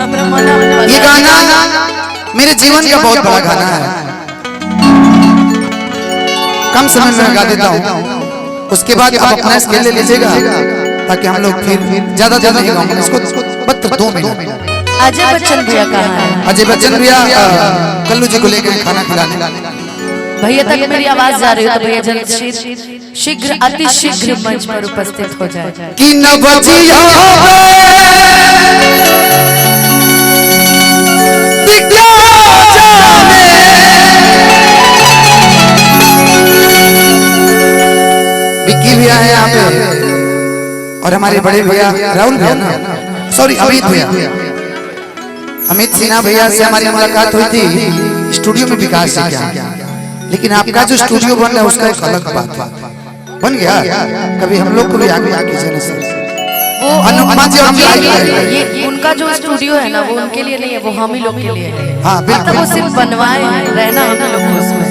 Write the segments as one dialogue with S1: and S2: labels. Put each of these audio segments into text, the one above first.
S1: ये गाना मेरे जीवन का बहुत बड़ा गाना है। कम समय में गा देता हूँ, उसके बाद आप अपना स्केल ले लीजिएगा ताकि हम लोग फिर ज्यादा नहीं गाऊंगे इसको। बस 2 मिनट।
S2: अजय बच्चन भैया कहाँ है?
S1: अजय बच्चन भैया कल्लू जी को लेकर खाना खिलाने।
S2: भैया तक मेरी आवाज जा रही है तो भैया जल्द शीघ्र अति शीघ्र मंच पर उपस्थित हो जाए।
S1: कि न बजिया विक्की भैया है यहाँ पे और हमारे बड़े भैया राहुल भैया ना, सॉरी अमित भैया, अमित सिन्हा भैया से हमारी मुलाकात हुई थी स्टूडियो में विकास से क्या। लेकिन आपका जो स्टूडियो बन रहा है उसका एक अलग बात है, बन गया। कभी हम लोग को भी आगे आके जाने से
S2: वो ये उनका जो स्टूडियो है ना वो उनके लिए नहीं है, वो हम ही लोग के लिए है।
S1: हाँ बिल्कुल,
S2: वो सिर्फ बनवाए हैं, रहना हम लोग उसमें।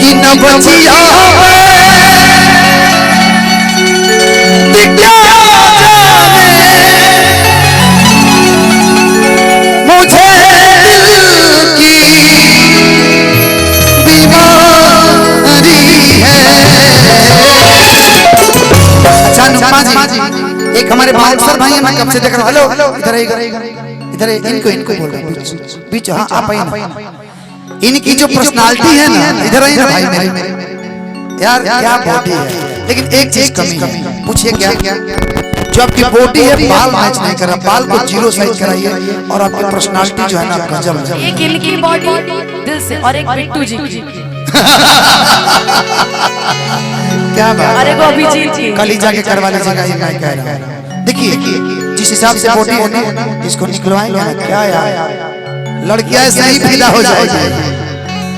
S1: कि न बचिया मुझे दिल की बीमारी है। एक हमारे बाउंसर भाई है, मैं कब से देख रहा हूँ। हेलो इधर इनको बोल रहा हूँ बीच। हाँ आप आइए। इनकी जो पर्सनालिटी है ना, इधर आइए भाई मेरे यार, क्या बॉडी है लेकिन एक चीज कमी है। पूछिए क्या? जो आपकी बॉडी है बाल मैच नहीं कर रहा, बाल को 0 साइज कराइए और आपकी पर्सनालिटी जो है ना गजब है।
S2: एक इनकी बॉडी दिल से और एक बिट्टू जी की।
S1: क्या बात?
S2: अरे वो अभिजीत जी
S1: कल ही जाके करवा लीजिएगा, ये मैं कह रहा हूं। देखिए जिस हिसाब से बॉडी है ना, इसको निकलवाएंगे ना, क्या यार लड़कियां ऐसे ही फिदा हो जाएगी।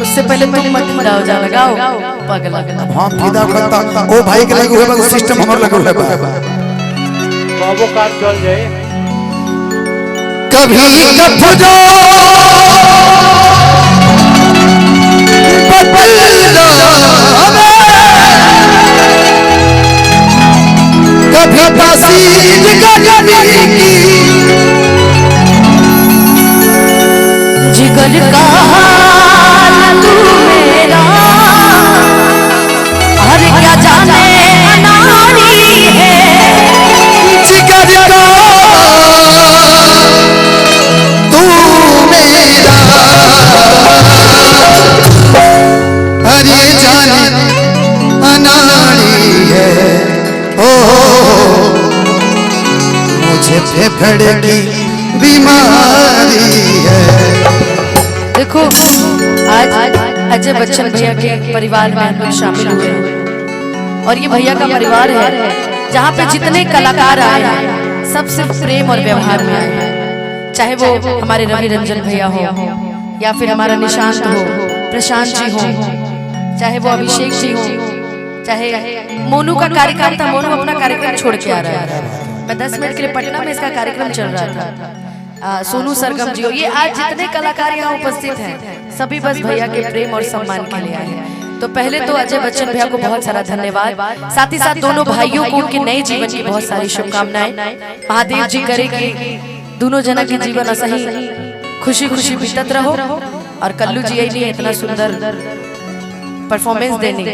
S2: उससे पहले तुम मत फिदा हो जा, लगाओ पागल।
S1: हम फिदा करता ओ भाई के लगे हुए सिस्टम हमर लगे हुए
S3: बाबू कार चल जाए।
S1: कभी कफनो बदलना कभी तासीर गगनी की
S2: जिगर का हाल तू मेरा हर क्या जाने अनाड़ी है।
S1: जिगर का तू मेरा हर ये जाने अनाड़ी है। ओ मुझे फेफड़े की बीमारी है।
S2: देखो आज अजय बच्चन भैया के परिवार में हम लोग शामिल हुए हैं और ये भैया का परिवार है जहाँ पे जितने कलाकार आए हैं सब सिर्फ प्रेम और व्यवहार में आए हैं। चाहे वो हमारे रवि रंजन भैया हो या फिर हमारा निशांत हो, प्रशांत जी हो, चाहे वो अभिषेक जी हो, चाहे मोनू का कार्यक्रम था, मोनू अपना कार्यक्रम छोड़ के आ रहा है। मैं 10 मिनट के लिए पटना में इसका कार्यक्रम चल रहा था। सोनू सरगम जी हो, ये आज जितने कलाकार यहाँ उपस्थित हैं सभी बस भैया के प्रेम और सम्मान के लिए आए हैं। तो पहले तो अजय बच्चन भैया को बहुत सारा धन्यवाद, साथ ही साथ दोनों भाइयों को उनके नए जीवन की बहुत सारी शुभकामनाएं। महादेव जी करे कि दोनों जना के जीवन असही खुशी खुशी बीतत रहो और कल्लू जी यही इतना सुंदर परफॉर्मेंस देने।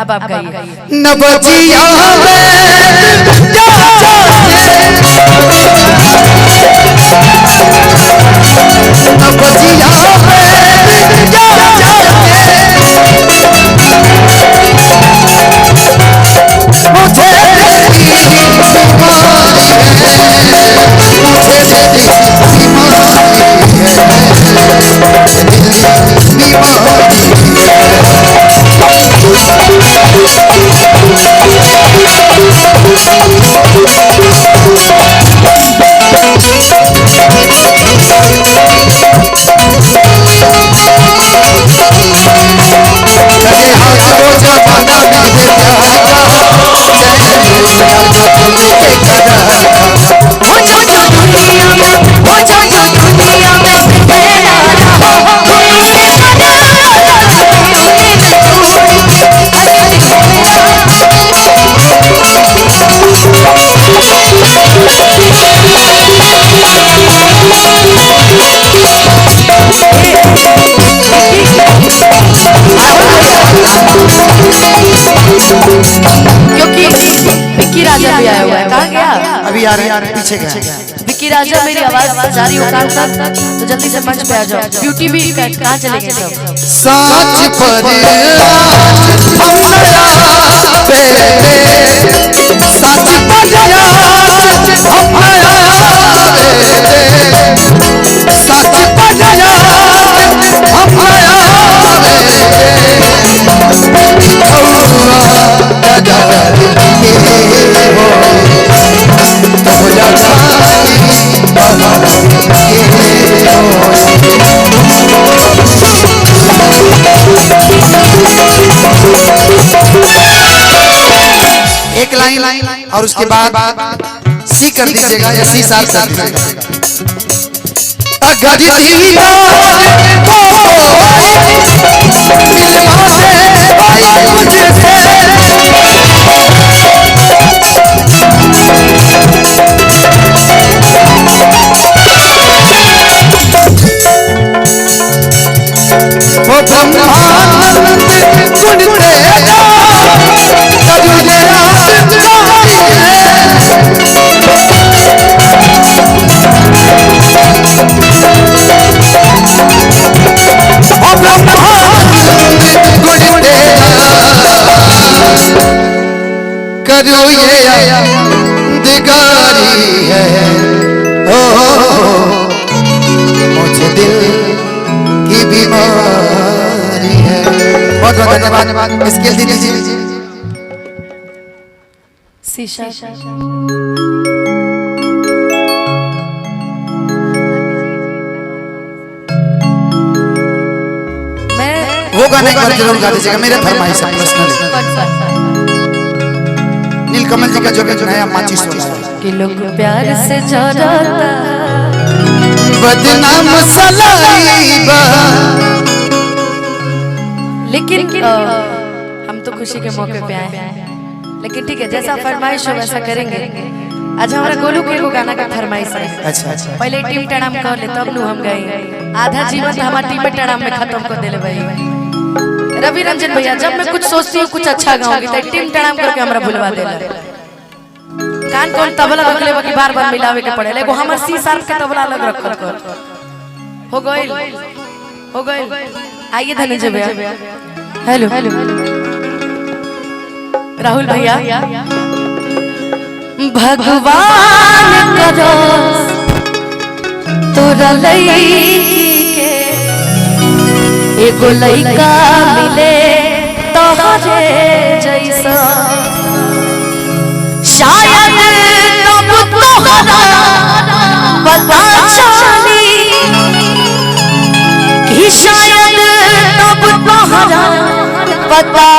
S2: अब आप गाइए।
S1: न बचिया अभी आ रहे हैं पीछे गए।
S2: विक्की राजा मेरी आवाज जारी होता तक तो जल्दी से मंच पे आ जाओ। ब्यूटी भी कहाँ चले गए सब?
S1: साच पर साच एक लाइन और उसके बाद सी कर दीजिएगा या सी साथ कर दीजिएगा। अगर करो ये दिगारी है हो मुझे दिल की बीमारी है। बहुत बहुत धन्यवाद। स्केल दे दीजिए।
S2: शीशा
S1: वो गाना एक बार जरूर गा दीजिएगा, मेरे फरमाइश है पर्सनली। नीलकमल जी का जो नया माचिस वाला है
S2: कि लोग प्यार से जराता
S1: बदनाम सलाइबा।
S2: लेकिन हम तो खुशी के मौके पे आए हैं, लेकिन ठीक है जैसा फरमाइश हो वैसा करेंगे। आज हमारा गोलू के गाना का फरमाइश है।
S1: अच्छा अच्छा
S2: पहले टीम टड़ाम कर ले तब नु हम गए। आधा जीवन तो हमारा टीम टड़ाम में खत्म कर देले भाई। रवि रंजन भैया जब मैं कुछ सोचती हूँ कुछ अच्छा गाऊंगी तो टीम टड़ाम करके हमरा भुलवा देला। कान कौन तबला रख ले बाकी बार बार मिलावे के पड़े। लेकिन हमर सी शार्प के तबला अलग रखल कर हो गइल। आइए धनंजय भैया। हेलो राहुल भैया। भगवान करो तोरा लईकी के एगो लइका मिले तोहरे जैसा। शायद तब तोहरा पता चली कि शायद तब तोहरा पता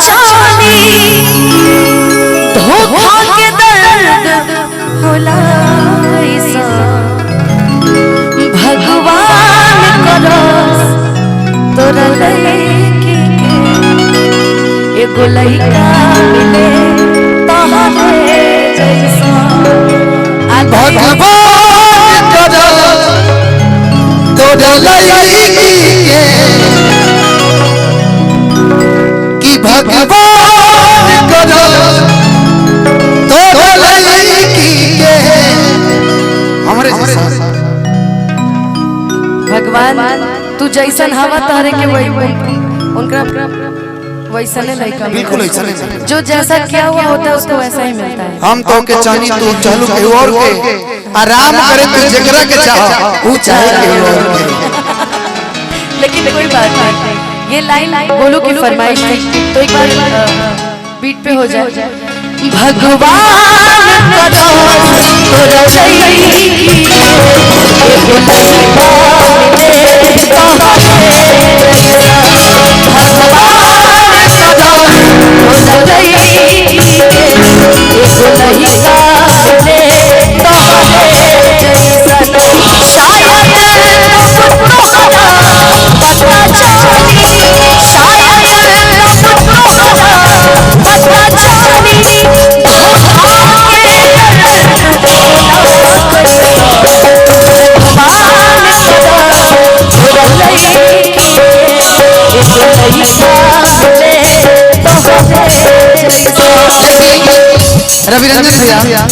S2: चली धोखा के दर्द होला ऐसा। भगवान करो तोरा लईकी के एगो लइका मिले तोहरे जैसा।
S1: भगवान करो तोरा लईकी के कि भगवान करो तोरा लईकी के हमरे जैसा।
S2: भगवान तू जैसन हवा तहरे के वही उनका वैसा नहीं लइका
S1: बिल्कुल ऐसा नहीं।
S2: जो जैसा किया हुआ होता है उसको वैसा ही मिलता है।
S1: हम तो के चाहनी तू चालू के और के आराम करे तू जगरा के चाह वो चाहे के और के।
S2: लेकिन कोई बात नहीं, ये लाइन गोलू की फरमाइश थी तो एक बार बीट पे हो जाए। भगवान करो तोरा लईकी एगो लइका मिले तोहरे जैसा। भगवान करो तोरा लईकी एगो लइका मिले तोहरे जैसा। शायद तब तोहरा पता चली शायद तब तोहरा पता चली धोखा के दर्द होला कैसा। भगवान करो तोरा लईकी एगो लइका मिले तोहरे जैसा।
S1: रवि रंजन भैया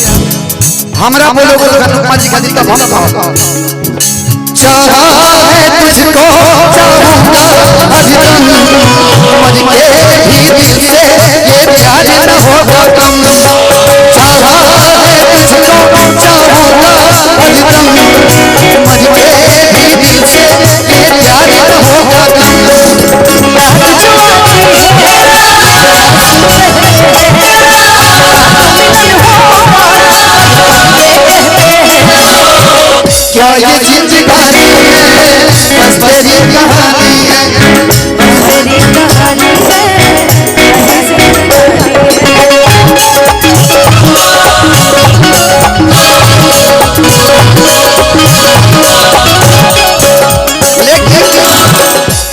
S1: हमरा बोलोगे तो अनुपमा जी का दिल तब हम कहो चाहा है तुझको चाहूंगा अभितम मुझके भी दिल से ये प्यार न होगा कम चाहा है तुझको चाहूंगा अभितम मुझके भी दिल से ये प्यार न होगा कम क्या ये जिंदगानी है बस तेरी कहानी है
S2: तेरी कहानी है
S1: लेकिन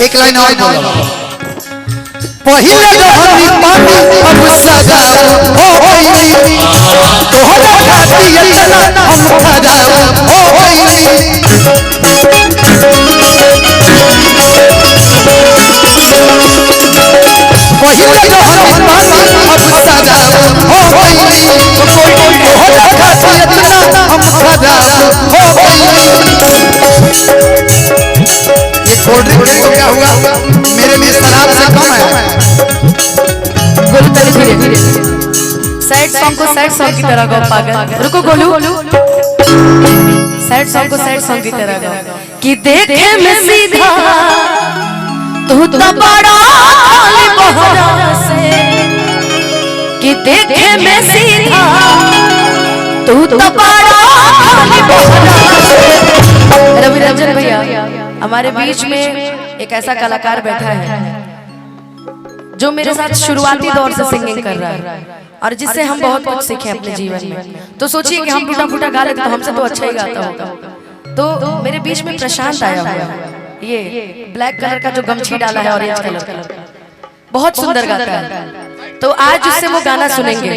S1: एक लाइन और बोलो पहले रहनी पानी अब सजा हो गई तोहरा खाती इतना हम खजा हो गई पहले रहनी पानी अब सजा हो गई तोहरा खाती इतना हम खजा हो गई ये कोल्ड ड्रिंक को क्या हुआ मेरे लिए शराब से कम है
S2: गोलू धीरे धीरे सैड सॉन्ग को सैड सॉन्ग की तरह गाओ पागल रुको गोलू सैड सॉन्ग को सैड सॉन्ग की तरह गाओ कि देखे में सीधा तू तो बड़ा खाली बहरा से कि देखे में सीधा तू तो बड़ा खाली बहरा से रवि रंजन भैया हमारे बीच में एक ऐसा कलाकार बैठा है जो मेरे साथ शुरुआती दौर से सिंगिंग कर रहा है और जिससे हम बहुत कुछ सीखे अपने जीवन में। तो सोचिए कि हम टूटा फूटा गा लेते तो हमसे तो अच्छा ही गाता होगा। तो मेरे बीच में प्रशांत आया हुआ है, ये ब्लैक कलर का जो गमछी डाला है ऑरेंज कलर का, बहुत सुंदर गाता है। तो आज उससे वो गाना सुनेंगे।